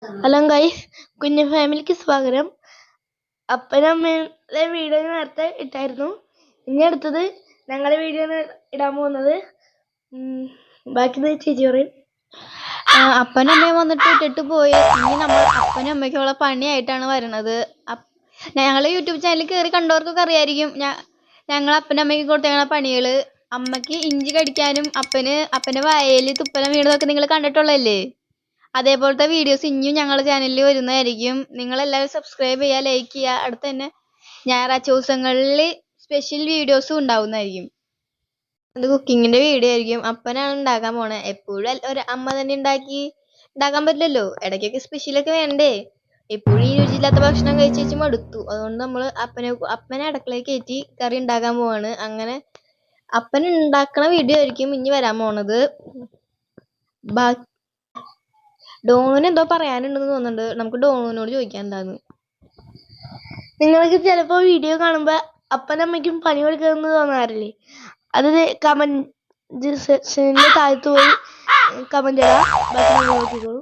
Hello guys, കുഞ്ഞു ഫാമിലിക്ക് സ്വാഗതം. അപ്പനമ്മയുടെ വീഡിയോ നേരത്തെ ഇട്ടായിരുന്നു. ഇനി അടുത്തത് ഞങ്ങളുടെ വീഡിയോ ഇടാൻ പോകുന്നത് ബാക്കി ചേച്ചി പറയും. അപ്പനും അമ്മയും വന്നിട്ട് ഇട്ടിട്ട് പോയി. ഇനി നമ്മൾ അപ്പനും അമ്മയ്ക്കുള്ള പണിയായിട്ടാണ് വരുന്നത്. ഞങ്ങളെ യൂട്യൂബ് ചാനലിൽ കയറി കണ്ടവർക്കൊക്കെ അറിയായിരിക്കും ഞങ്ങൾ അപ്പനും അമ്മയ്ക്ക് കൊടുത്തേക്കണ പണികള്. അമ്മയ്ക്ക് ഇഞ്ചി കടിക്കാനും അപ്പന്റെ വായയിൽ തുപ്പലം വീണതൊക്കെ നിങ്ങൾ കണ്ടിട്ടുള്ളതല്ലേ. അതേപോലത്തെ വീഡിയോസ് ഇനിയും ഞങ്ങളുടെ ചാനലിൽ വരുന്നതായിരിക്കും. നിങ്ങളെല്ലാവരും സബ്സ്ക്രൈബ് ചെയ്യുക, ലൈക്ക് ചെയ്യുക. അടുത്ത് തന്നെ ഞായറാഴ്ച ദിവസങ്ങളിൽ സ്പെഷ്യൽ വീഡിയോസും ഉണ്ടാവുന്നതായിരിക്കും. അത് കുക്കിങ്ങിന്റെ വീഡിയോ ആയിരിക്കും. അപ്പനാണ് ഉണ്ടാക്കാൻ പോണേ. എപ്പോഴും ഒരു അമ്മ തന്നെ ഉണ്ടാക്കാൻ പറ്റില്ലല്ലോ, ഇടയ്ക്കൊക്കെ സ്പെഷ്യലൊക്കെ വേണ്ടേ. എപ്പോഴും ഈ രുചിയില്ലാത്ത ഭക്ഷണം കഴിച്ചു മടുത്തു. അതുകൊണ്ട് നമ്മൾ അപ്പനെ അടുക്കളയിൽ കയറ്റി കറി ഉണ്ടാക്കാൻ പോവാണ്. അങ്ങനെ അപ്പൻ ഉണ്ടാക്കണ വീഡിയോ ആയിരിക്കും ഇനി വരാൻ പോണത്. ഡോണുവിന് എന്തോ പറയാനുണ്ടെന്ന് തോന്നുന്നുണ്ട്. നമുക്ക് ഡോണുവിനോട് ചോദിക്കാൻ എന്താന്ന്. നിങ്ങൾക്ക് ചിലപ്പോൾ വീഡിയോ കാണുമ്പോൾ അപ്പനമ്മയ്ക്കും പണി കൊടുക്കണമെന്ന് തോന്നാറില്ലേ? അത് കമന്റ് സെക്ഷനിൽ താഴത്ത് പോയി കമന്റ് ഇടാം. ബാക്കി നോക്കിക്കോളൂ.